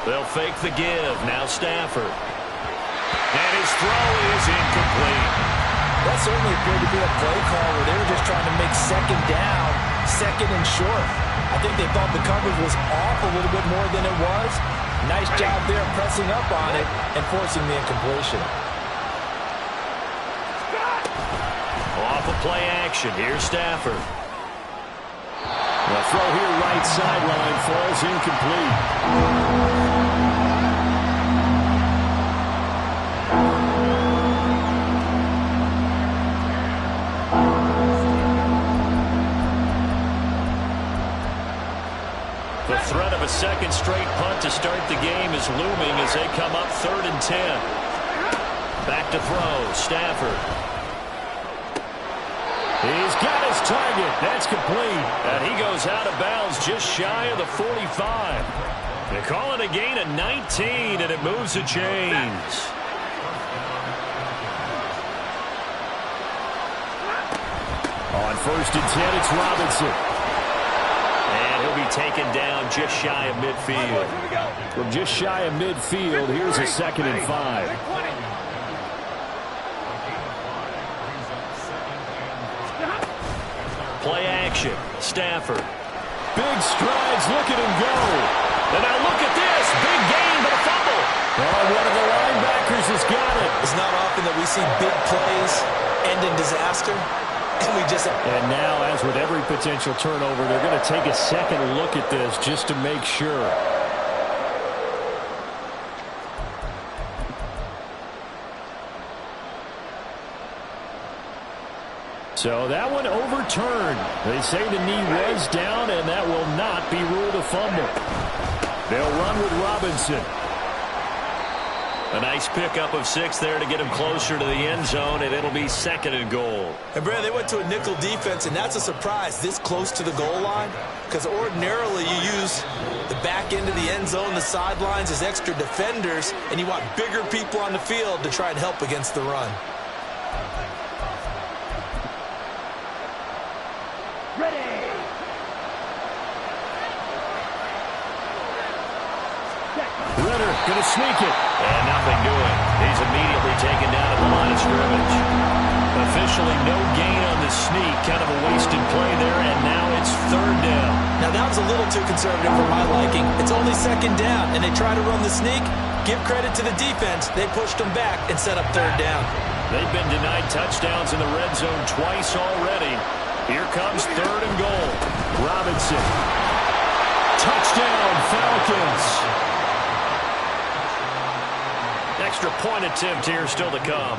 They'll fake the give. Now Stafford. And his throw is incomplete. That certainly appeared to be a play call where they were just trying to make second down, second and short. I think they thought the coverage was off a little bit more than it was. Nice job there pressing up on it and forcing the incompletion. Off of play action. Here's Stafford. The throw here right sideline falls incomplete. The threat of a second straight punt to start the game is looming as they come up 3rd and 10. Back to throw. Stafford. He's got his target. That's complete. And he goes out of bounds just shy of the 45. They call it a gain of 19, and it moves the chains. On 1st and 10, it's Robinson. And he'll be taken down just shy of midfield. From just shy of midfield, here's a 2nd and 5. Play action. Stafford. Big strides. Look at him go. And now look at this. Big gain, but a fumble. Oh, one of the linebackers has got it. It's not often that we see big plays end in disaster. And now, as with every potential turnover, they're going to take a second look at this just to make sure. So that one overturned. They say the knee was down, and that will not be ruled a fumble. They'll run with Robinson. A nice pickup of 6 there to get him closer to the end zone, and it'll be 2nd and goal. And, Brad, they went to a nickel defense, and that's a surprise this close to the goal line, because ordinarily you use the back end of the end zone, the sidelines as extra defenders, and you want bigger people on the field to try and help against the run. Going to sneak it. And nothing doing. He's immediately taken down at the line of scrimmage. Officially no gain on the sneak. Kind of a wasted play there, and now it's 3rd down. Now that was a little too conservative for my liking. It's only 2nd down, and they try to run the sneak. Give credit to the defense. They pushed them back and set up 3rd down. They've been denied touchdowns in the red zone twice already. Here comes 3rd and goal. Robinson. Touchdown, Falcons. Extra point attempt here still to come.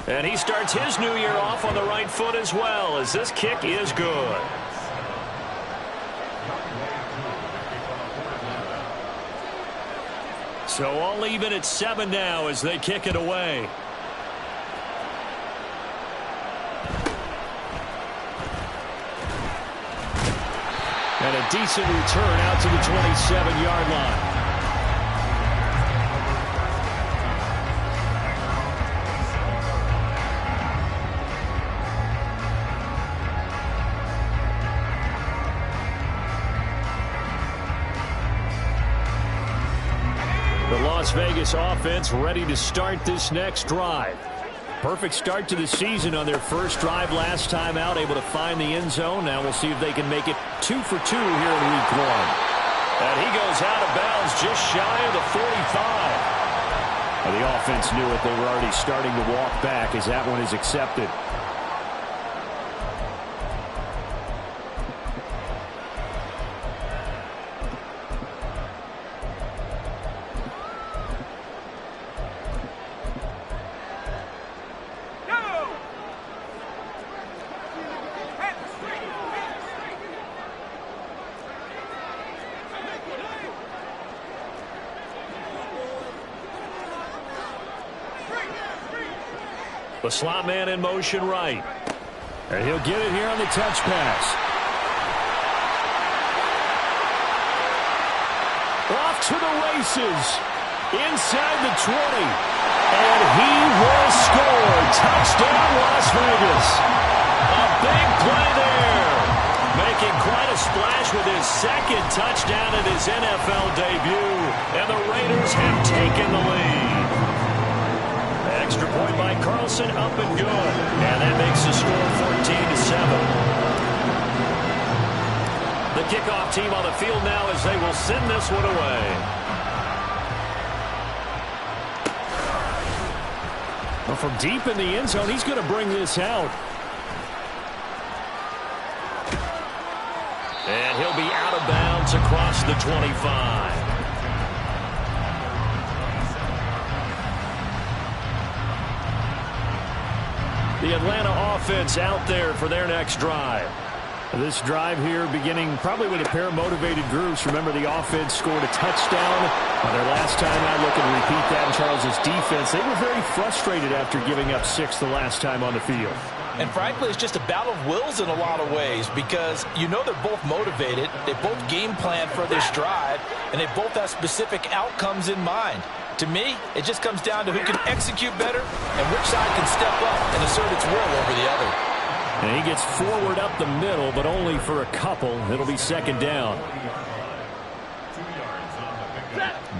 And he starts his new year off on the right foot as well, as this kick is good. So all even at 7 now as they kick it away. And a decent return out to the 27-yard line. The Las Vegas offense ready to start this next drive. Perfect start to the season on their first drive last time out, able to find the end zone. Now we'll see if they can make it 2 for 2 here in week 1. And he goes out of bounds just shy of the 45. Well, the offense knew it. They were already starting to walk back as that one is accepted. The slot man in motion right. And he'll get it here on the touch pass. Off to the races. Inside the 20. And he will score. Touchdown, Las Vegas. A big play there. Making quite a splash with his And the Raiders have taken the lead. Extra point by Carlson, up and good. And that makes the score 14-7. The kickoff team on the field now as they will send this one away. Well, from deep in the end zone, he's going to bring this out. And he'll be out of bounds across the 25. The Atlanta offense out there for their next drive. This drive here beginning probably with a pair of motivated groups. Remember, the offense scored a touchdown on their last time out. Looking to repeat that in Charles's defense. They were very frustrated after giving up 6 the last time on the field. And frankly, it's just a battle of wills in a lot of ways because you know they're both motivated. They both game plan for this drive, and they both have specific outcomes in mind. To me, it just comes down to who can execute better and which side can step up and assert its will over the other. And he gets forward up the middle, but only for a couple. It'll be second down.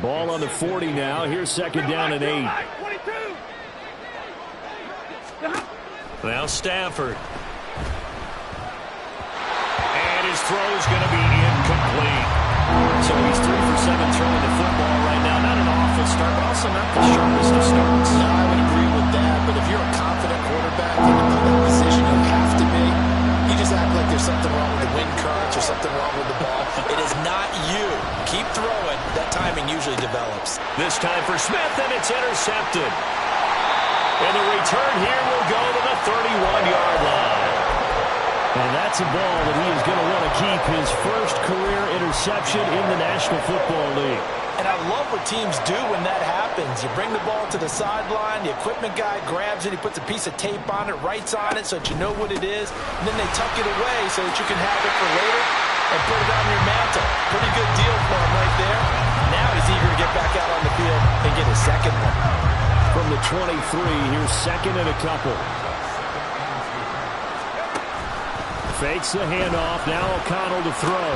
Ball on the 40 now. Here's second down and 8. Now Stafford. And his throw's going to be incomplete. So he's 3 for 7 throwing the football right now. Not an awful start, but also not the sharpest of starts. No, I would agree with that, but if you're a confident quarterback in that position, you have to be. You just act like there's something wrong with the wind currents or something wrong with the ball. It is not you. Keep throwing. That timing usually develops. This time for Smith, and it's intercepted. And the return here will go to the 31-yard line. And that's a ball that he is going to want to keep, his first career interception in the National Football League. And I love what teams do when that happens. You bring the ball to the sideline, the equipment guy grabs it, he puts a piece of tape on it, writes on it so that you know what it is, and then they tuck it away so that you can have it for later and put it on your mantle. Pretty good deal for him right there. Now he's eager to get back out on the field and get his second one. From the 23, here's second and a couple. Fakes the handoff. Now O'Connell to throw.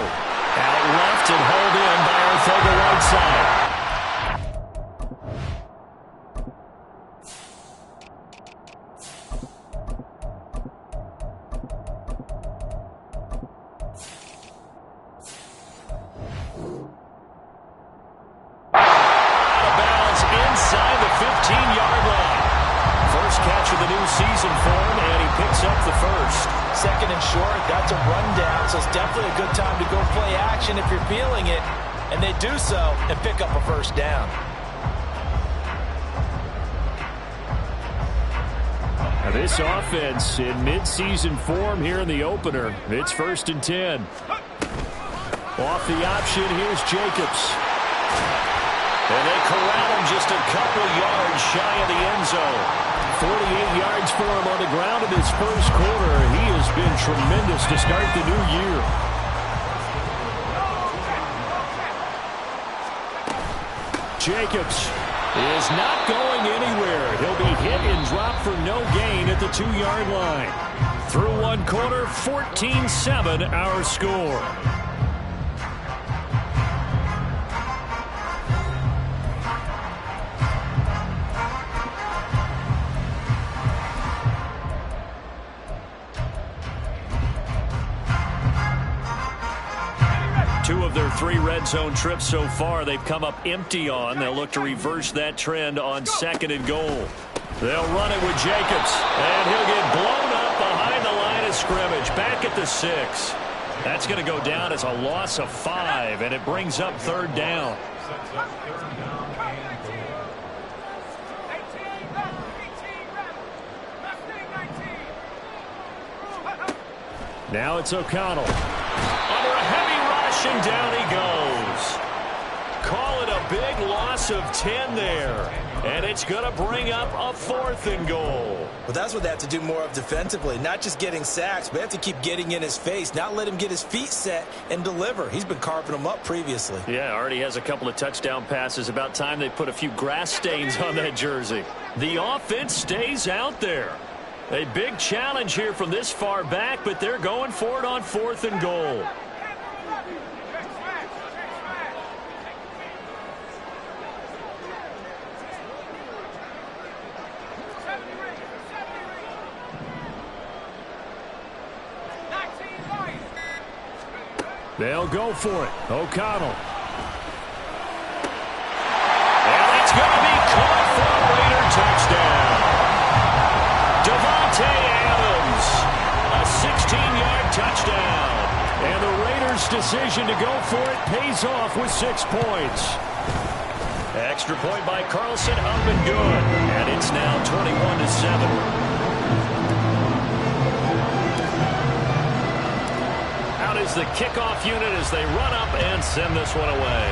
Out left and hauled in by Arthega-Whiteside. Out of bounds inside the 15-yard line. First catch of the new season for him, and he picks up the first. Second and short, that's a rundown, so it's definitely a good time to go play action if you're feeling it. And they do so and pick up a first down. Now this offense in midseason form here in the opener. It's 1st and 10. Off the option, here's Jacobs. And they corral him just a couple yards shy of the end zone. 48 yards for him on the ground in his first quarter. He has been tremendous to start the new year. Jacobs is not going anywhere. He'll be hit and dropped for no gain at the 2-yard line. Through one quarter, 14-7 our score. Two of their 3 red zone trips so far they've come up empty on. They'll look to reverse that trend on 2nd and goal. They'll run it with Jacobs, and he'll get blown up behind the line of scrimmage, back at the 6. That's going to go down as a loss of 5, and it brings up 3rd down. Now it's O'Connell. Under a heavy rush, and down he goes. Call it a big loss of 10 there. And it's going to bring up a 4th and goal. Well, that's what they have to do more of defensively. Not just getting sacks, but they have to keep getting in his face. Not let him get his feet set and deliver. He's been carving them up previously. Yeah, already has a couple of touchdown passes. About time they put a few grass stains on that jersey. The offense stays out there. A big challenge here from this far back, but they're going for it on 4th and goal. They'll go for it. O'Connell. And it's going to be caught for a Raider touchdown. Devontae Adams, a 16-yard touchdown. And the Raiders' decision to go for it pays off with 6 points. Extra point by Carlson, up and good. And it's now 21-7. Is the kickoff unit as they run up and send this one away.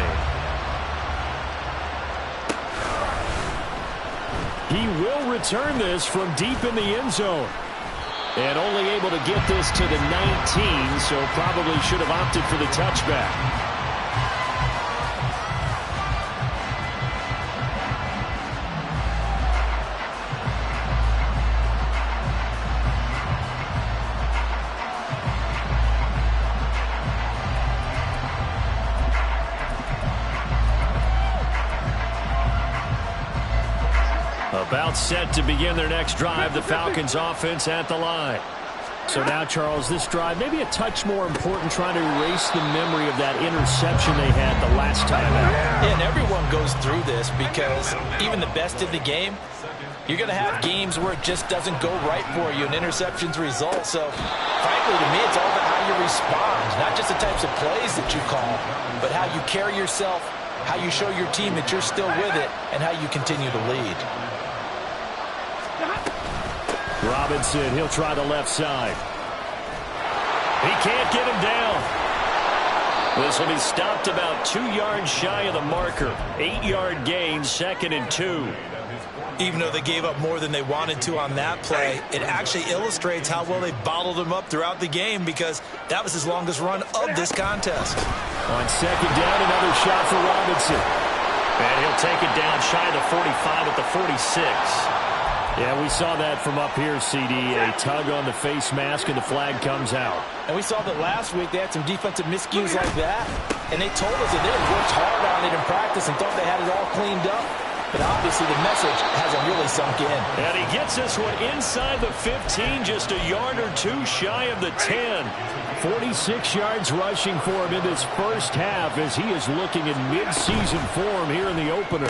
He will return this from deep in the end zone. And only able to get this to the 19, so probably should have opted for the touchback. About set to begin their next drive, the Falcons offense at the line. So now, Charles, this drive maybe a touch more important, trying to erase the memory of that interception they had the last time out. Yeah, and everyone goes through this because even the best in the game, you're going to have games where it just doesn't go right for you, and interceptions result. So, frankly, to me, it's all about how you respond, not just the types of plays that you call, but how you carry yourself, how you show your team that you're still with it, and how you continue to lead. Robinson, he'll try the left side. He can't get him down. This will be stopped about 2 yards shy of the marker. 8-yard gain, 2nd and 2. Even though they gave up more than they wanted to on that play, it actually illustrates how well they bottled him up throughout the game because that was his longest run of this contest. On 2nd down, another shot for Robinson. And he'll take it down shy of the 45 at the 46. Yeah, we saw that from up here, CD. A tug on the face mask, and the flag comes out. And we saw that last week they had some defensive miscues like that, and they told us that they had worked hard on it in practice and thought they had it all cleaned up. But obviously the message hasn't really sunk in. And he gets this one inside the 15, just a yard or two shy of the 10. 46 yards rushing for him in this first half as he is looking in mid-season form here in the opener.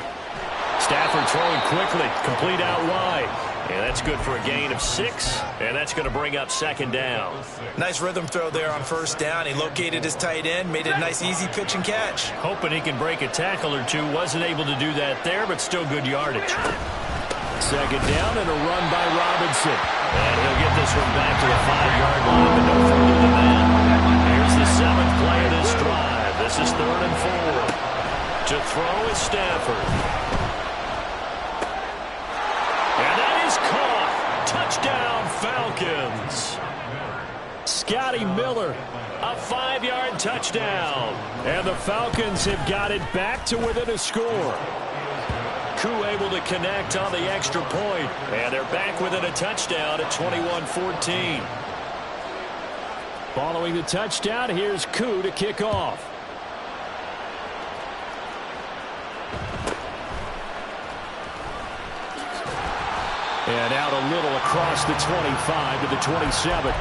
Stafford throwing quickly, complete out wide. And that's good for a gain of 6, and that's going to bring up 2nd down. Nice rhythm throw there on 1st down. He located his tight end, made it a nice easy pitch and catch. Hoping he can break a tackle or two. Wasn't able to do that there, but still good yardage. 2nd down and a run by Robinson. And he'll get this one back to the 5-yard line, but no further than that. Here's the 7th play of this drive. This is 3rd and 4. To throw is Stafford. Touchdown, Falcons. Scotty Miller, a 5-yard touchdown. And the Falcons have got it back to within a score. Koo able to connect on the extra point. And they're back within a touchdown at 21-14. Following the touchdown, here's Koo to kick off. And out a little across the 25 to the 27.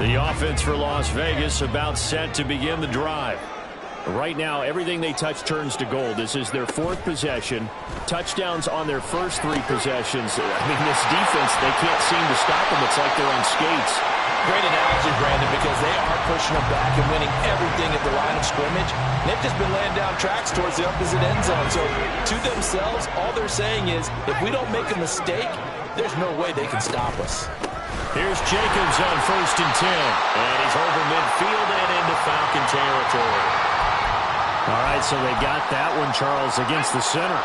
The offense for Las Vegas about set to begin the drive. Right now, everything they touch turns to gold. This is their 4th possession. Touchdowns on their first 3 possessions. I mean, this defense, they can't seem to stop them. It's like they're on skates. Great analogy, Brandon, because they are pushing them back and winning everything at the line of scrimmage. They've just been laying down tracks towards the opposite end zone. So to themselves, all they're saying is, if we don't make a mistake, there's no way they can stop us. Here's Jacobs on 1st and 10. And he's over midfield and into Falcon territory. All right, so they got that one, Charles, against the center.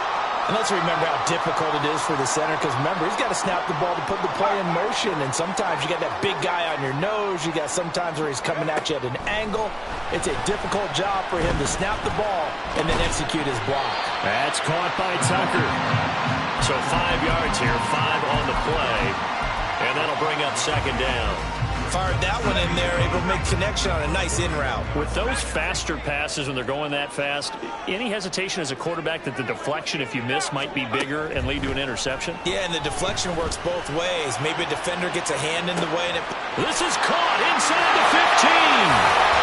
And let's remember how difficult it is for the center, because remember, he's got to snap the ball to put the play in motion, and sometimes you got that big guy on your nose. You got sometimes where he's coming at you at an angle. It's a difficult job for him to snap the ball and then execute his block. That's caught by Tucker. So 5 yards here, 5 on the play. And that'll bring up second down. Fired that one in there, able to make connection on a nice in route. With those faster passes when they're going that fast, any hesitation as a quarterback that the deflection, if you miss, might be bigger and lead to an interception? Yeah, and the deflection works both ways. Maybe a defender gets a hand in the way. This is caught inside the 15.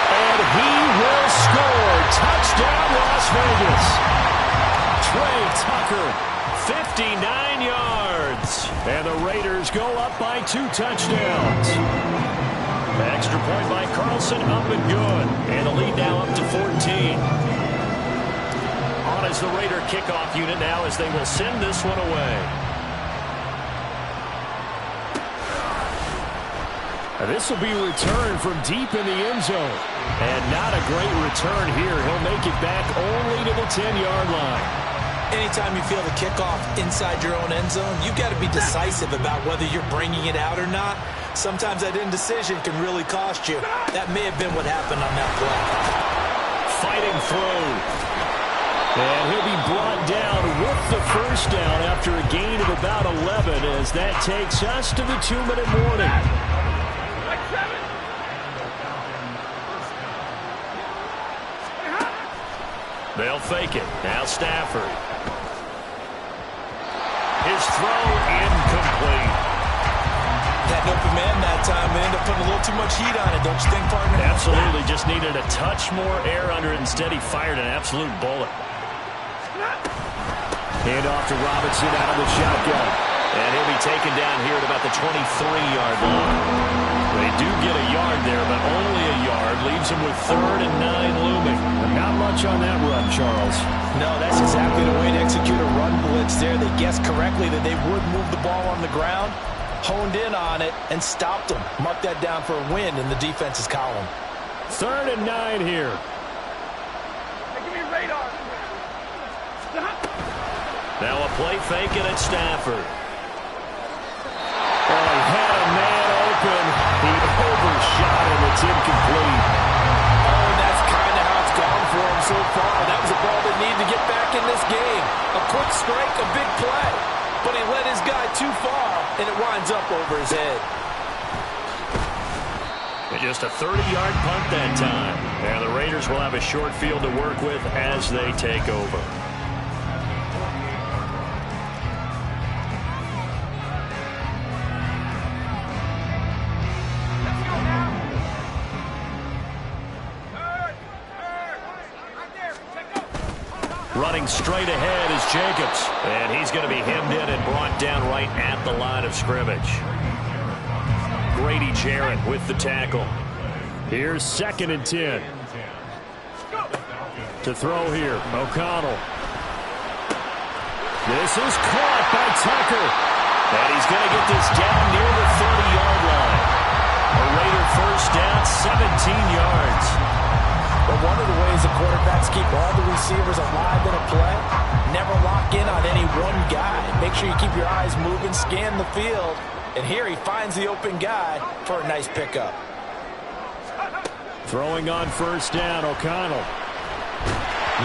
And he will score. Touchdown, Las Vegas. Trey Tucker, 59 yards. And the Raiders go up by 2 touchdowns. Extra point by Carlson, up and good. And the lead now up to 14. On as the Raider kickoff unit now as they will send this one away. This will be returned from deep in the end zone. And not a great return here. He'll make it back only to the 10-yard line. Anytime you feel the kickoff inside your own end zone, you've got to be decisive about whether you're bringing it out or not. Sometimes that indecision can really cost you. That may have been what happened on that play. Fighting through. And he'll be brought down with the first down after a gain of about 11 as that takes us to the 2-minute warning. They'll fake it. Now Stafford. His throw incomplete. That open man that time ended up putting a little too much heat on it, don't you think, partner? Absolutely. Just needed a touch more air under it. Instead, he fired an absolute bullet. Hand off to Robinson out of the shotgun. And he'll be taken down here at about the 23-yard line. They do get a yard there, but only a yard. Leaves him with 3rd and 9 looming. Not much on that run, Charles. No, that's exactly the way to execute a run blitz there. They guessed correctly that they would move the ball on the ground, honed in on it, and stopped them. Mark that down for a win in the defense's column. 3rd and 9 here. Give me radar. Now a play fake it at Stafford. Oh, he had a man open. He overshot him. It's incomplete. Oh, that's kind of how it's gone for him so far. That was a ball that needed to get back in this game. A quick strike, a big play. But he led his guy too far, and it winds up over his head. And just a 30-yard punt that time. And the Raiders will have a short field to work with as they take over. Running straight ahead is Jacobs. And he's going to be hemmed in and brought down right at the line of scrimmage. Grady Jarrett with the tackle. Here's 2nd and 10. To throw here, O'Connell. This is caught by Tucker. And he's going to get this down near the 30-yard line. A Raider first down, 17 yards. But one of the ways the quarterbacks keep all the receivers alive in a play, never lock in on any one guy. Make sure you keep your eyes moving, scan the field. And here he finds the open guy for a nice pickup. Throwing on first down, O'Connell.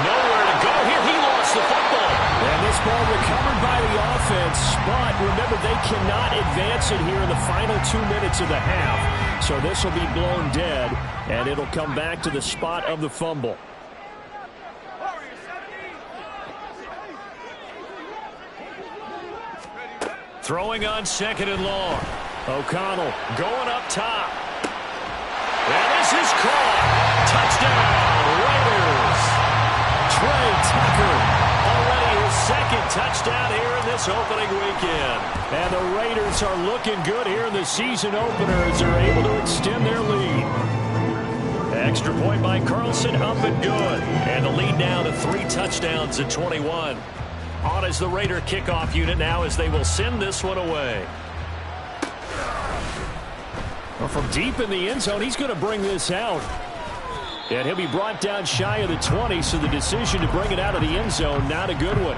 Nowhere to go here. He lost the football. And this ball recovered by the offense. But remember, they cannot advance it here in the final 2 minutes of the half. So this will be blown dead, and it'll come back to the spot of the fumble. Throwing on 2nd and long. O'Connell going up top. And this is caught. Touchdown, Raiders. Trey Tucker, already his 2nd touchdown here in this opening weekend. And the Raiders are looking good here in the season opener as they're able to extend their lead. Extra point by Carlson, up and good. And the lead now to 3 touchdowns at 21. On as the Raider kickoff unit now as they will send this one away. Well, from deep in the end zone, he's going to bring this out. And he'll be brought down shy of the 20, so the decision to bring it out of the end zone, not a good one.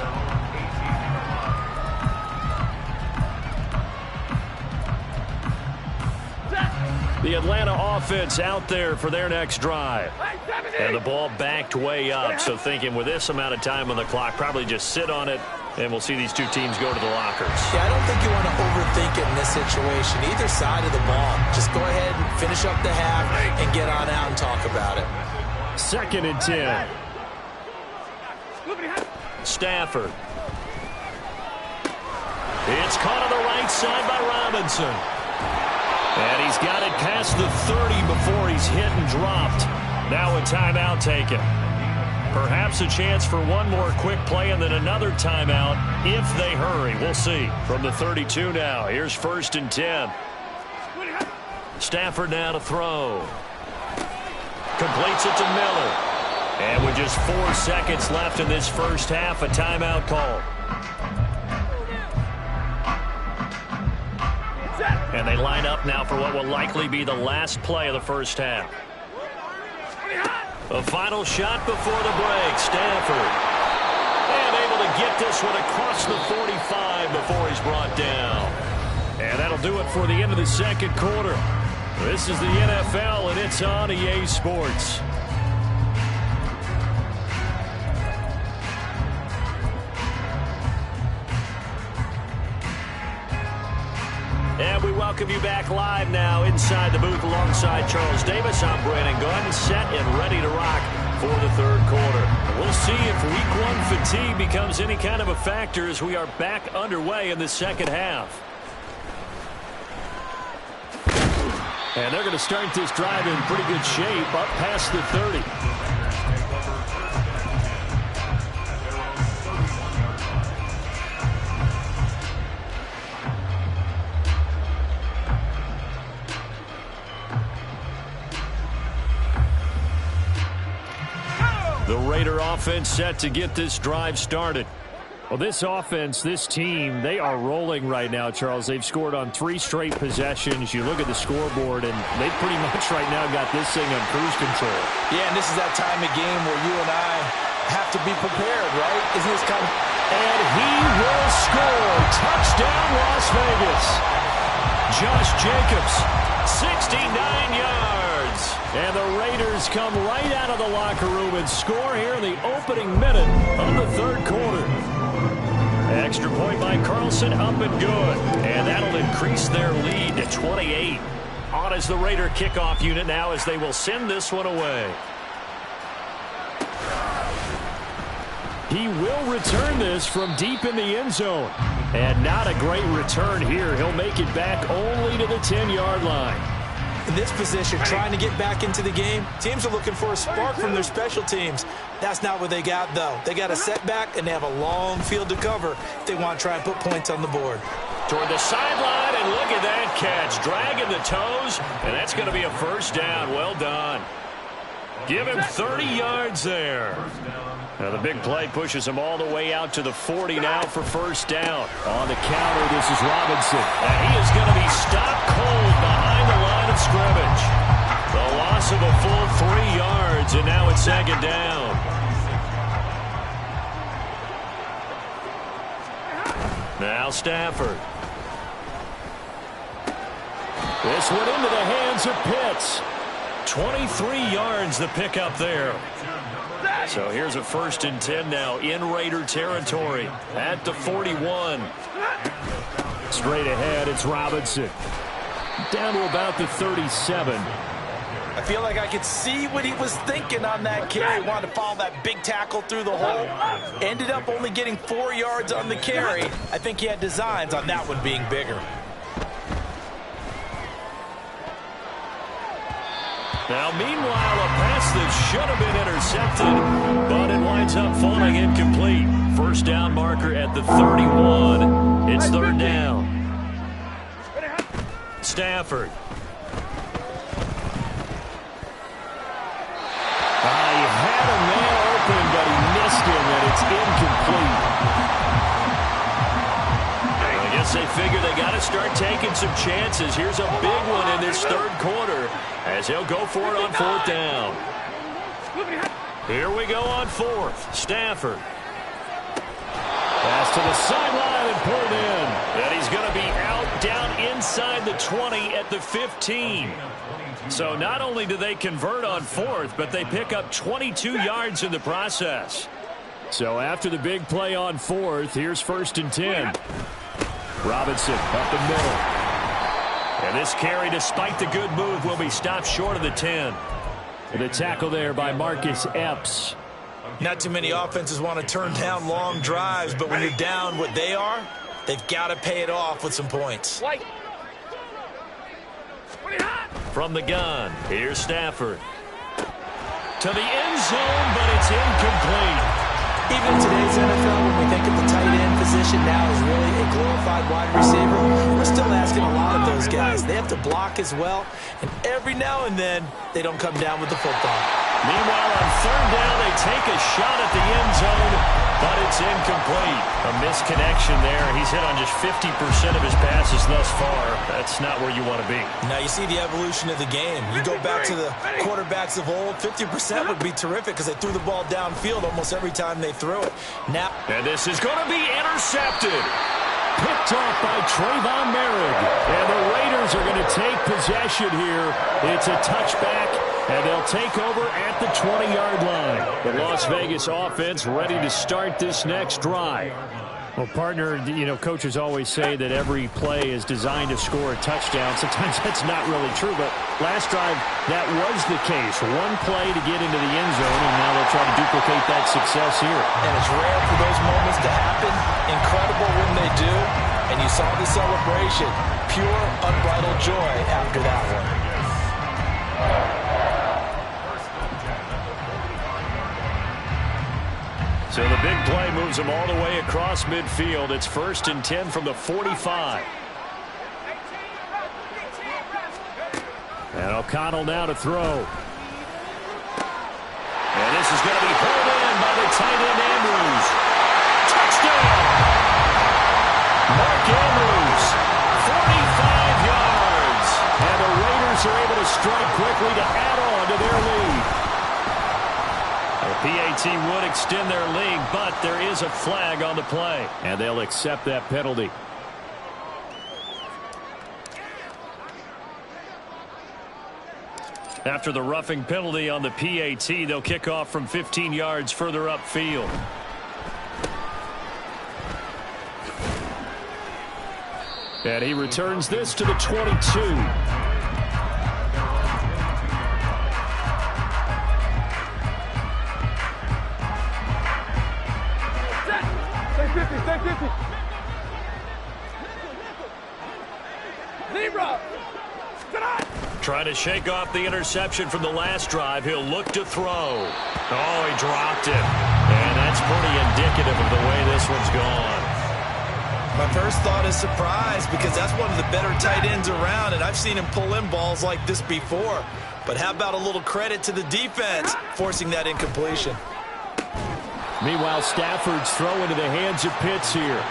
The Atlanta offense out there for their next drive. And the ball backed way up, so thinking with this amount of time on the clock, probably just sit on it And we'll see these two teams go to the lockers. Yeah, I don't think you want to overthink it in this situation. Either side of the ball. Just go ahead and finish up the half and get on out and talk about it. 2nd and 10. Stafford. It's caught on the right side by Robinson. And he's got it past the 30 before he's hit and dropped. Now a timeout taken. Perhaps a chance for one more quick play and then another timeout if they hurry. We'll see. From the 32 now, here's 1st and 10. Stafford now to throw. Completes it to Miller. And with just 4 seconds left in this first half, a timeout call. And they line up now for what will likely be the last play of the first half. A final shot before the break. Stafford. And able to get this one across the 45 before he's brought down. And that'll do it for the end of the second quarter. This is the NFL, and it's on EA Sports. And we welcome you back live now inside the booth alongside Charles Davis. I'm Brandon Gunn, set and ready to rock for the third quarter. We'll see if week 1 fatigue becomes any kind of a factor as we are back underway in the second half. And they're going to start this drive in pretty good shape up past the 30. The Raider offense set to get this drive started. Well, this offense, this team, they are rolling right now, Charles. They've scored on 3 straight possessions. You look at the scoreboard, and they pretty much right now got this thing on cruise control. Yeah, and this is that time of game where you and I have to be prepared, right? Isn't this kind of... And he will score. Touchdown, Las Vegas. Josh Jacobs, 69 yards. And the Raiders come right out of the locker room and score here in the opening minute of the third quarter. Extra point by Carlson, up and good. And that'll increase their lead to 28. On as the Raider kickoff unit now as they will send this one away. He will return this from deep in the end zone. And not a great return here. He'll make it back only to the 10-yard line. In this position, trying to get back into the game, teams are looking for a spark from their special teams. That's not what they got, though. They got a setback, and they have a long field to cover if they want to try and put points on the board. Toward the sideline, and look at that catch. Dragging the toes, and that's going to be a first down. Well done. Give him 30 yards there. Now the big play pushes him all the way out to the 40 now for first down. On the counter, this is Robinson. And he is going to be stopped cold behind the line of scrimmage. The loss of a full 3 yards, and now it's second down. Now Stafford. This one into the hands of Pitts. 23 yards the pickup there. So here's a 1st and 10 now in Raider territory at the 41. Straight ahead, it's Robinson. Down to about the 37. I feel like I could see what he was thinking on that carry. Wanted to follow that big tackle through the hole. Ended up only getting 4 yards on the carry. I think he had designs on that one being bigger. Now, meanwhile, a pass that should have been intercepted, but it winds up falling incomplete. First down marker at the 31. It's third down. Stafford. He had a man open, but he missed him, and it's incomplete. I guess they figure they got to start taking some chances. Here's a big one in this third quarter as he'll go for it on 4th down. Here we go on 4th. Stafford. Pass to the sideline and pulled in. And he's going to be out down inside the 20 at the 15. So not only do they convert on 4th, but they pick up 22 yards in the process. So after the big play on fourth, here's 1st and 10. Robinson up the middle. And this carry, despite the good move, will be stopped short of the 10. The tackle there by Marcus Epps. Not too many offenses want to turn down long drives, but when you're down what they are, they've got to pay it off with some points. From the gun, here's Stafford. To the end zone, but it's incomplete. Even in today's NFL, when we think of the tight end position now as really a glorified wide receiver, we're still asking a lot of those guys. They have to block as well, and every now and then, they don't come down with the football. Meanwhile, on 3rd down, they take a shot at the end zone, but it's incomplete. A misconnection there. He's hit on just 50% of his passes thus far. That's not where you want to be. Now, you see the evolution of the game. You go back to the quarterbacks of old, 50% would be terrific because they threw the ball downfield almost every time they threw it. Now, and this is going to be intercepted. Picked off by Trayvon Merrick. And the Raiders are going to take possession here. It's a touchback, and they'll take over at the 20-yard line. The Las Vegas offense ready to start this next drive. Well, partner, you know, coaches always say that every play is designed to score a touchdown. Sometimes that's not really true, but last drive, that was the case. One play to get into the end zone, and now they'll try to duplicate that success here. And it's rare for those moments to happen. Incredible when they do. And you saw the celebration. Pure, unbridled joy after that one. So the big play moves them all the way across midfield. It's 1st and 10 from the 45. And O'Connell now to throw. And this is going to be pulled in by the tight end Andrews. Touchdown! Mark Andrews, 45 yards. And the Raiders are able to strike quickly to add on to their lead. The PAT would extend their lead, but there is a flag on the play, and they'll accept that penalty. After the roughing penalty on the PAT, they'll kick off from 15 yards further upfield. And he returns this to the 22. Trying to shake off the interception from the last drive. He'll look to throw. Oh, he dropped it. And that's pretty indicative of the way this one's gone. My first thought is surprise because that's one of the better tight ends around, and I've seen him pull in balls like this before. But how about a little credit to the defense forcing that incompletion? Meanwhile, Stafford's throw into the hands of Pitts here.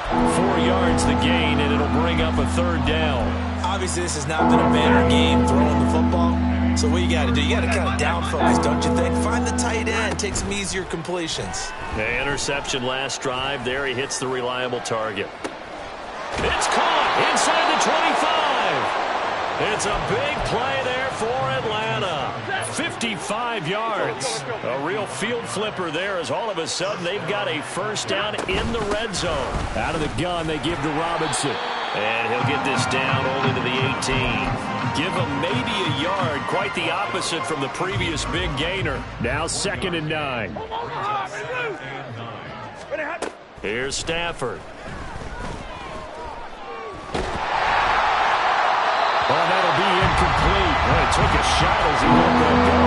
4 yards the gain, and it'll bring up a 3rd down. Obviously, this has not been a banner game throwing the football. So what you got to do, you got to kind of down focus, don't you think? Find the tight end, take some easier completions. The interception last drive. There he hits the reliable target. It's caught inside the 25. It's a big play there for Atlanta. 55 yards. A real field flipper there as all of a sudden they've got a 1st down in the red zone. Out of the gun, they give to Robinson. And he'll get this down only to the 18. Give him maybe a yard. Quite the opposite from the previous big gainer. Now 2nd and 9. Here's Stafford. Oh, that'll be incomplete. Well, he took a shot as he let that go.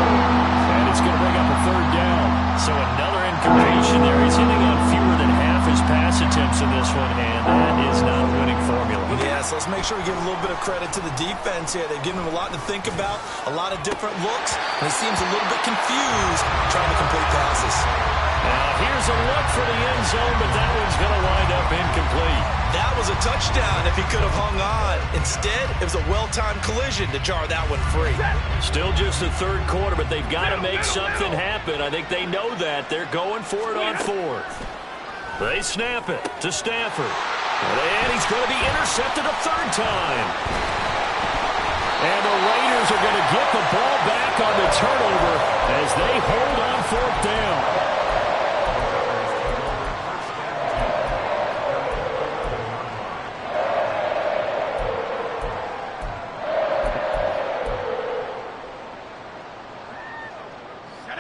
And it's going to bring up a 3rd down. So another incompletion there. He's hitting on fewer than half his pass attempts in this one, and that is not a winning formula. Yeah, so let's make sure we give a little bit of credit to the defense here. They've given him a lot to think about, a lot of different looks, and he seems a little bit confused trying to complete passes. Now, here's a look for the end zone, but that one's going to wind up incomplete. That was a touchdown if he could have hung on. Instead, it was a well-timed collision to jar that one free. Still just the 3rd quarter, but they've got to make something happen. I think they know that. They're going for it on 4th. They snap it to Stafford. And he's going to be intercepted a 3rd time. And the Raiders are going to get the ball back on the turnover as they hold on 4th down.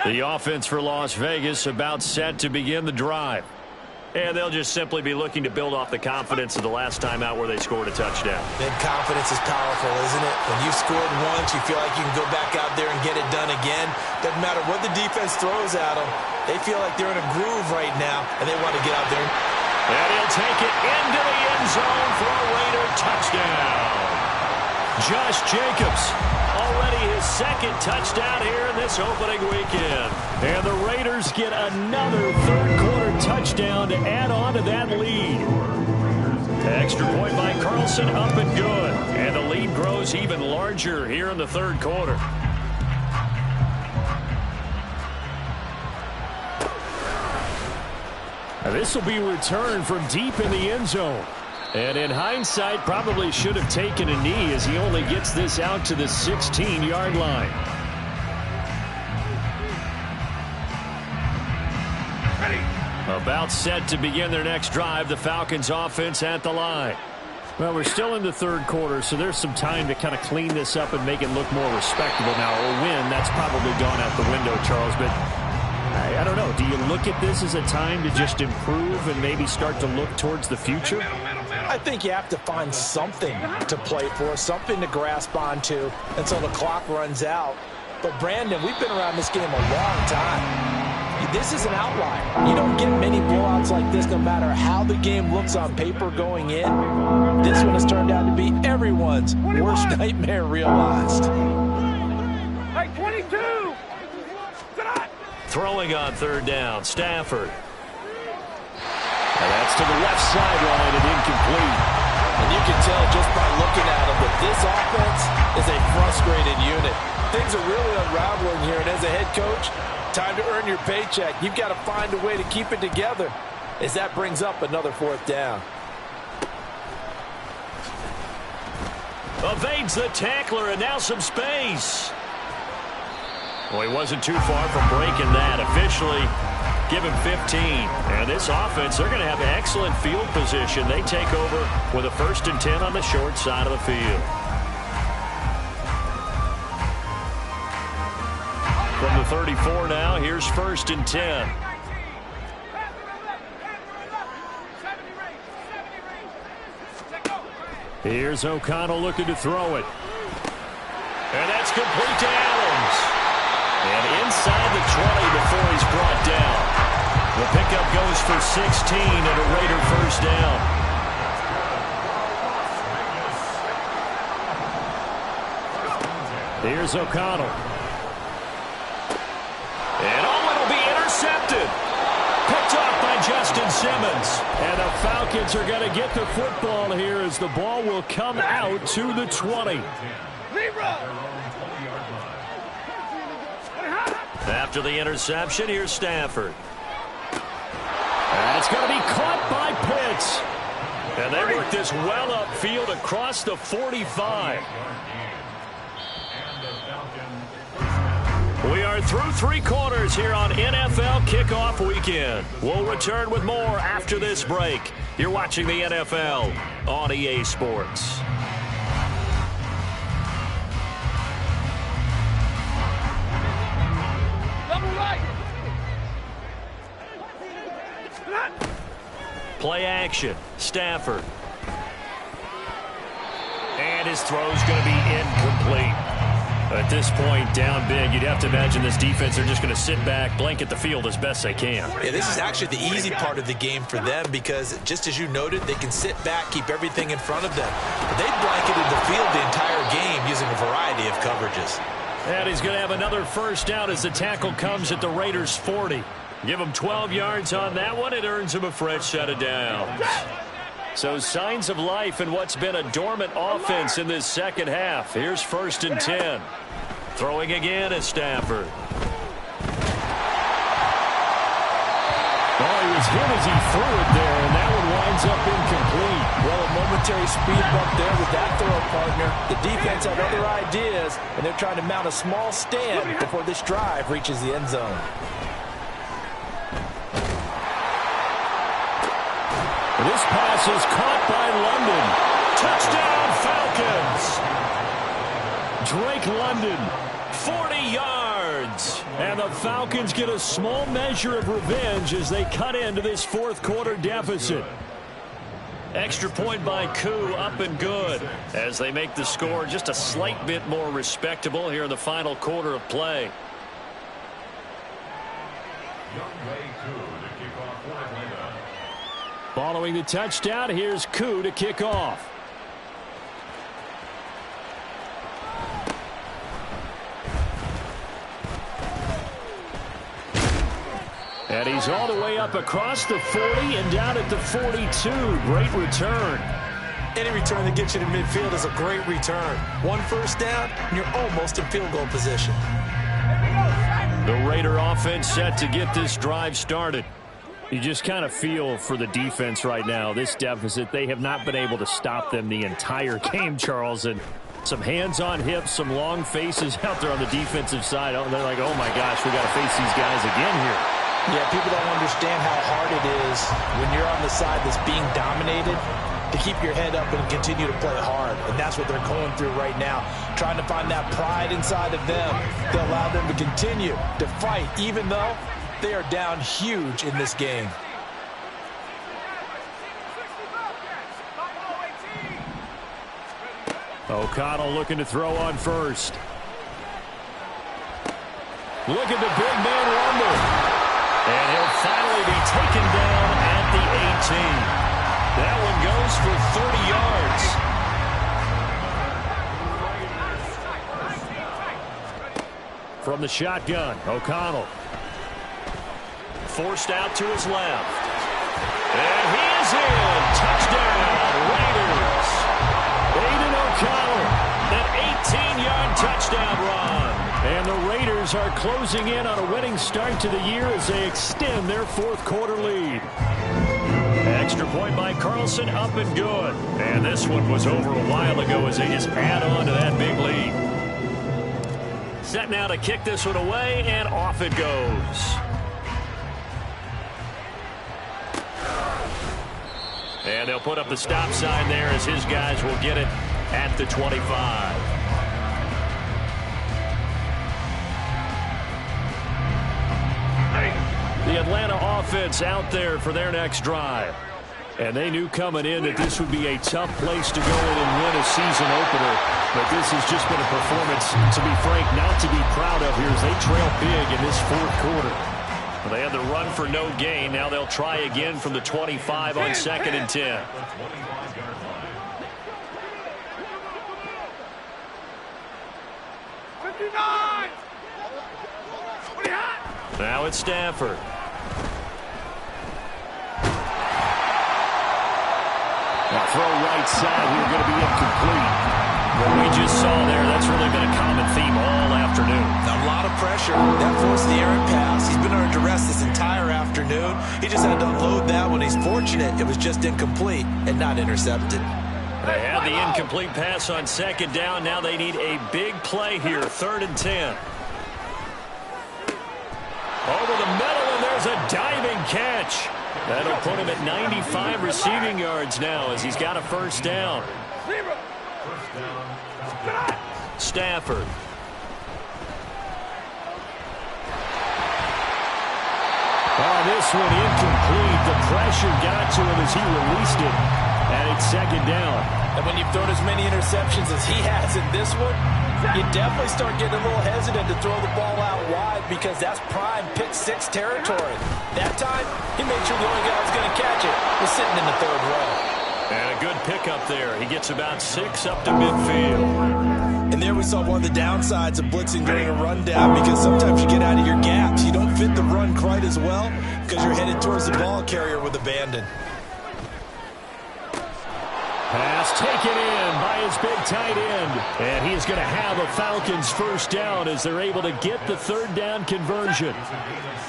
The offense for Las Vegas about set to begin the drive. And they'll just simply be looking to build off the confidence of the last time out where they scored a touchdown. And confidence is powerful, isn't it? When you've scored once, you feel like you can go back out there and get it done again. Doesn't matter what the defense throws at them. They feel like they're in a groove right now, and they want to get out there. And he'll take it into the end zone for a Raider touchdown. Josh Jacobs, already his second touchdown here in this opening weekend. And the Raiders get another third-quarter touchdown to add on to that lead. Extra point by Carlson, up and good. And the lead grows even larger here in the third quarter. This will be returned from deep in the end zone. And in hindsight, probably should have taken a knee as he only gets this out to the 16-yard line. About set to begin their next drive, the Falcons offense at the line. Well, we're still in the third quarter, so there's some time to kind of clean this up and make it look more respectable. Now, a win, that's probably gone out the window, Charles, but I don't know. Do you look at this as a time to just improve and maybe start to look towards the future? I think you have to find something to play for, something to grasp onto until the clock runs out. But, Brandon, we've been around this game a long time. This is an outlier. You don't get many blowouts like this no matter how the game looks on paper going in. This one has turned out to be everyone's worst nightmare realized. Hey, 22! Throwing on third down, Stafford. And that's to the left sideline and incomplete. And you can tell just by looking at them that this offense is a frustrated unit. Things are really unraveling here, and as a head coach, time to earn your paycheck. You've got to find a way to keep it together as that brings up another fourth down. Evades the tackler, and now some space. Well, he wasn't too far from breaking that. Officially, give him 15. And this offense, they're going to have excellent field position. They take over with a 1st and 10 on the short side of the field. From the 34 now, here's 1st and 10. Here's O'Connell looking to throw it. And that's complete to Adams. And inside the 20 before he's brought down. The pickup goes for 16 and a Raider 1st down. Here's O'Connell. And it'll be intercepted. Picked off by Justin Simmons. And the Falcons are going to get the football here as the ball will come out to the 20. After the interception, here's Stafford. And it's going to be caught by Pitts. And they work this well upfield across the 45. We are through 3 quarters here on NFL Kickoff Weekend. We'll return with more after this break. You're watching the NFL on EA Sports. Play action. Stafford. And his throw's going to be incomplete. At this point, down big, you'd have to imagine this defense, they're just going to sit back, blanket the field as best they can. Yeah, this is actually the easy part of the game for them because, just as you noted, they can sit back, keep everything in front of them. But they blanketed the field the entire game using a variety of coverages. And he's going to have another 1st down as the tackle comes at the Raiders' 40. Give him 12 yards on that one. It earns him a fresh set of downs. So signs of life in what's been a dormant offense in this second half. Here's 1st and 10. Throwing again is Stafford. Oh, he was hit as he threw it there, and that one winds up incomplete. Well, a momentary speed bump there with that throw partner. The defense had other ideas, and they're trying to mount a small stand before this drive reaches the end zone. This pass is caught by London. Touchdown, Falcons. Drake London, 40 yards. yards. And the Falcons get a small measure of revenge as they cut into this fourth quarter deficit. Extra point by Koo, up and good, as they make the score just a slight bit more respectable here in the final quarter of play. Following the touchdown, here's Koo to kick off. And he's all the way up across the 40 and down at the 42. Great return. Any return that gets you to midfield is a great return. One first down, and you're almost in field goal position. The Raider offense set to get this drive started. You just kind of feel for the defense right now. This deficit, they have not been able to stop them the entire game, Charles. And some hands on hips, some long faces out there on the defensive side. Oh, they're like, oh my gosh, we got to face these guys again here. Yeah, people don't understand how hard it is when you're on the side that's being dominated to keep your head up and continue to play hard. And that's what they're going through right now, trying to find that pride inside of them to allow them to continue to fight, even though they are down huge in this game. O'Connell looking to throw on first. Look at the big man rumble. And he'll finally be taken down at the 18. That one goes for 30 yards. From the shotgun, O'Connell. Forced out to his left. And he is in. Touchdown, Raiders. Aiden O'Connell, that 18-yard touchdown run. And the Raiders are closing in on a winning start to the year as they extend their fourth quarter lead. Extra point by Carlson, up and good. And this one was over a while ago as they just add on to that big lead. Set now to kick this one away, and off it goes. And they'll put up the stop sign there as his guys will get it at the 25. The Atlanta offense out there for their next drive. And they knew coming in that this would be a tough place to go in and win a season opener. But this has just been a performance, to be frank, not to be proud of here as they trail big in this fourth quarter. Well, they had the run for no gain. Now they'll try again from the 25 on 2nd and 10. Now it's Stafford. Now throw right side here, going to be incomplete. What we just saw there, that's really been a common theme all afternoon. A lot of pressure. That forced the errant pass. He's been under duress this entire afternoon. He just had to unload that one. He's fortunate it was just incomplete and not intercepted. They had the incomplete pass on 2nd down. Now they need a big play here, 3rd and 10. Over the middle, and there's a diving catch. That'll put him at 95 receiving yards now as he's got a first down. Stafford. Oh, this one incomplete. The pressure got to him as he released it. And it's 2nd down. And when you've thrown as many interceptions as he has in this one, you definitely start getting a little hesitant to throw the ball out wide because that's prime pick 6 territory. That time, he made sure the only guy who was going to catch it was sitting in the 3rd row. And a good pickup there. He gets about 6 up to midfield. And there we saw one of the downsides of blitzing during a rundown because sometimes you get out of your gaps. You don't fit the run quite as well because you're headed towards the ball carrier with abandon. Pass taken in by his big tight end. And he's going to have a Falcons first down as they're able to get the 3rd down conversion.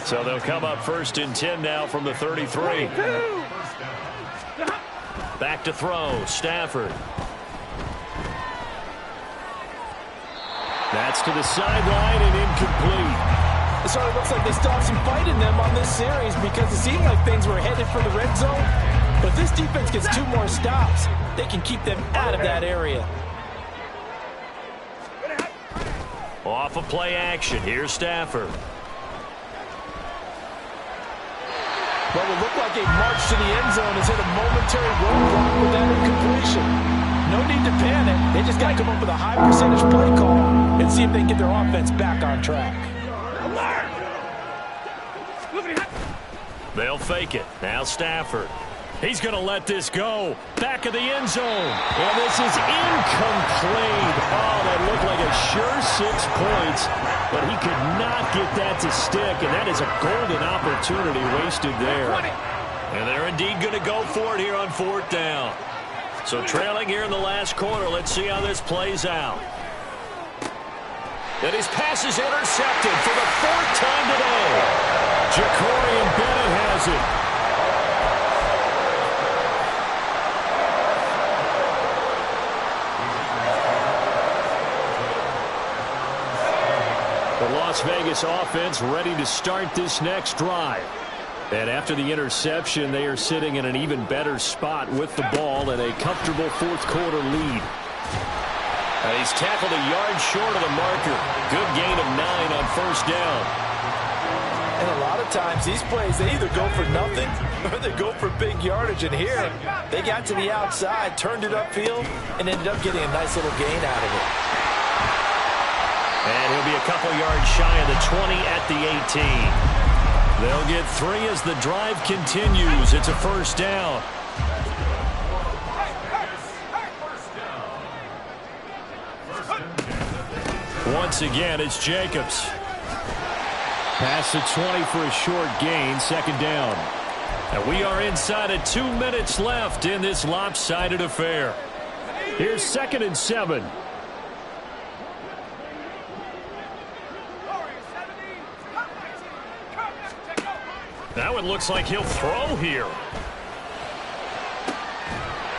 So they'll come up 1st and 10 now from the 33. Back to throw, Stafford. That's to the sideline and incomplete. It sort of looks like they still have some fight in them on this series because it seemed like things were headed for the red zone. But if this defense gets 2 more stops, they can keep them out of that area. Off of play action. Here's Stafford. Well, it looked like a march to the end zone has hit a momentary roadblock with that incompletion. No need to panic. They just got to come up with a high percentage play call and see if they can get their offense back on track. They'll fake it. Now Stafford. He's going to let this go. Back of the end zone. And this is incomplete. Oh, that looked like a sure 6 points. But he could not get that to stick. And that is a golden opportunity wasted there. And they're indeed going to go for it here on 4th down. So trailing here in the last quarter. Let's see how this plays out. And his pass is intercepted for the 4th time today. Jacorian Bennett has it. The Las Vegas offense ready to start this next drive. And after the interception, they are sitting in an even better spot with the ball and a comfortable 4th quarter lead. And he's tackled a yard short of the marker. Good gain of 9 on 1st down. And a lot of times these plays, they either go for nothing or they go for big yardage. And here, they got to the outside, turned it upfield, and ended up getting a nice little gain out of it. And he'll be a couple yards shy of the 20 at the 18. They'll get 3 as the drive continues. It's a 1st down. Once again, it's Jacobs. Past the 20 for a short gain, 2nd down. And we are inside of 2 minutes left in this lopsided affair. Here's 2nd and 7. That one looks like he'll throw here.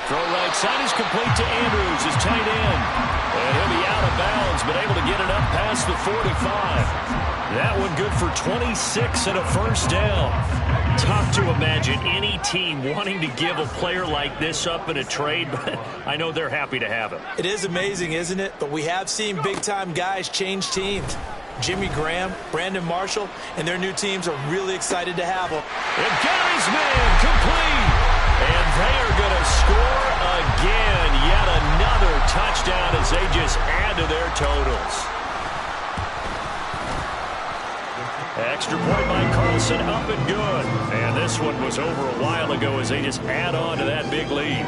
Throw right side is complete to Andrews, his tight end. And he'll be out of bounds, but able to get it up past the 45. That one good for 26 and a 1st down. Tough to imagine any team wanting to give a player like this up in a trade, but I know they're happy to have him. It is amazing, isn't it? But we have seen big-time guys change teams. Jimmy Graham, Brandon Marshall, and their new teams are really excited to have him. And got his man complete. And they are going to score again. Yet another touchdown as they just add to their totals. Extra point by Carlson, up and good. And this one was over a while ago as they just add on to that big lead.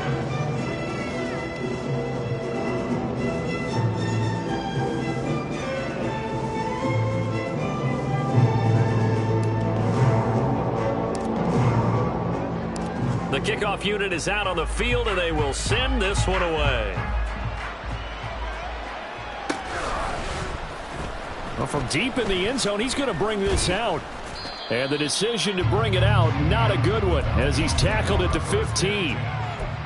The kickoff unit is out on the field, and they will send this one away. Well, from deep in the end zone, he's going to bring this out. And the decision to bring it out, not a good one, as he's tackled at the 15.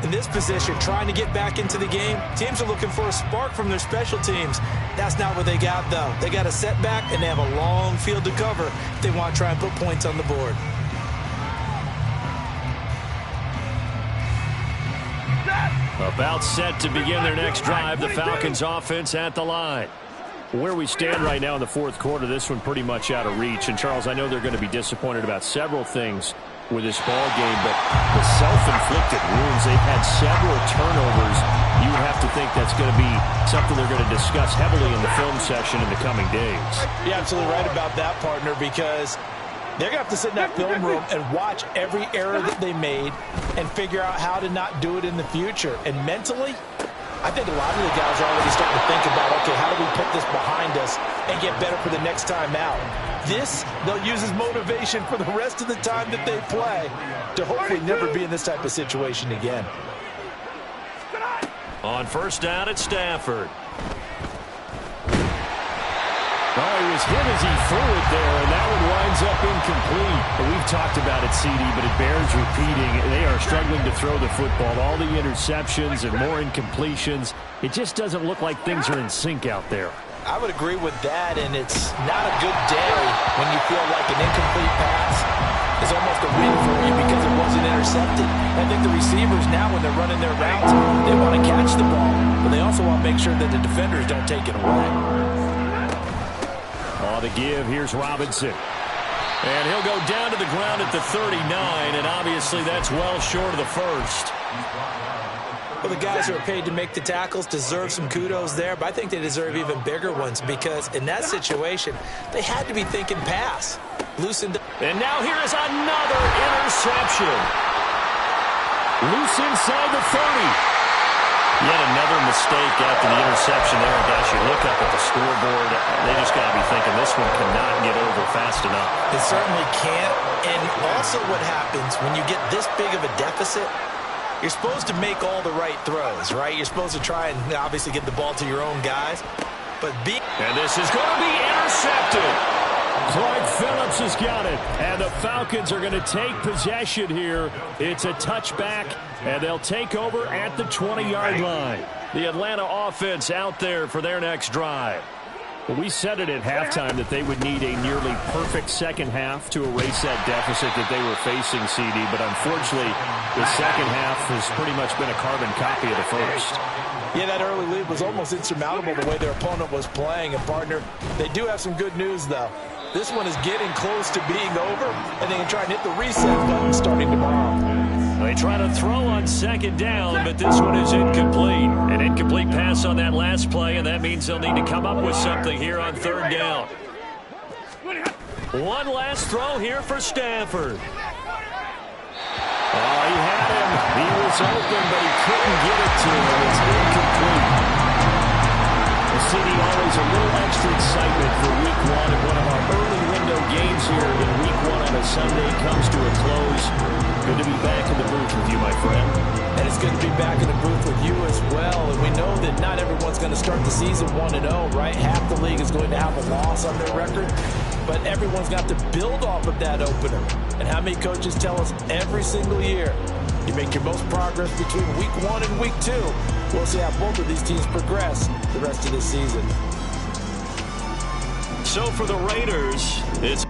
In this position, trying to get back into the game, teams are looking for a spark from their special teams. That's not what they got, though. They got a setback, and they have a long field to cover if they want to try and put points on the board. About set to begin their next drive, the Falcons offense at the line. Where we stand right now in the 4th quarter, this one pretty much out of reach. And, Charles, I know they're going to be disappointed about several things with this ball game, but the self-inflicted wounds, they've had several turnovers. You would have to think that's going to be something they're going to discuss heavily in the film session in the coming days. You're absolutely right about that, partner, because they're going to have to sit in that film room and watch every error that they made and figure out how to not do it in the future. And mentally, I think a lot of the guys are already starting to think about, okay, how do we put this behind us and get better for the next time out? This, they'll use as motivation for the rest of the time that they play to hopefully never be in this type of situation again. On 1st down, it's Stafford. Oh, he was hit as he threw it there, and that one winds up incomplete. But we've talked about it, CD, but it bears repeating. They are struggling to throw the football. All the interceptions and more incompletions. It just doesn't look like things are in sync out there. I would agree with that, and it's not a good day when you feel like an incomplete pass is almost a win for you because it wasn't intercepted. I think the receivers now, when they're running their routes, they want to catch the ball, but they also want to make sure that the defenders don't take it away. the give. Here's Robinson. And he'll go down to the ground at the 39, and obviously that's well short of the first. Well, the guys who are paid to make the tackles deserve some kudos there, but I think they deserve even bigger ones because in that situation, they had to be thinking pass. Loosened. And now here is another interception. Loose inside the 30. Yet another mistake after the interception there. Guys, you look up at the scoreboard, they just got to be thinking this one cannot get over fast enough. It certainly can't. And also what happens when you get this big of a deficit, you're supposed to make all the right throws, right? You're supposed to try and obviously get the ball to your own guys. And this is going to be intercepted. Clark Phillips has got it, and the Falcons are going to take possession here. It's a touchback, and they'll take over at the 20-yard line. The Atlanta offense out there for their next drive. Well, we said it at halftime that they would need a nearly perfect second half to erase that deficit that they were facing, CD, but unfortunately, the second half has pretty much been a carbon copy of the first. Yeah, that early lead was almost insurmountable the way their opponent was playing. And, partner, they do have some good news, though. This one is getting close to being over, and they can try and hit the reset button starting tomorrow. They try to throw on second down, but this one is incomplete. An incomplete pass on that last play, and that means they'll need to come up with something here on third down. One last throw here for Stafford. Oh, he had him. He was open, but he couldn't get it to him. It's incomplete. The city always a little extra excitement for week one, and one of our early window games here in week one on a Sunday comes to a close. Good to be back in the booth with you, my friend. And it's good to be back in the booth with you as well. And we know that not everyone's going to start the season 1-0, right? Half the league is going to have a loss on their record. But everyone's got to build off of that opener. And how many coaches tell us every single year, you make your most progress between week 1 and week 2. We'll see how both of these teams progress the rest of this season. So for the Raiders, it's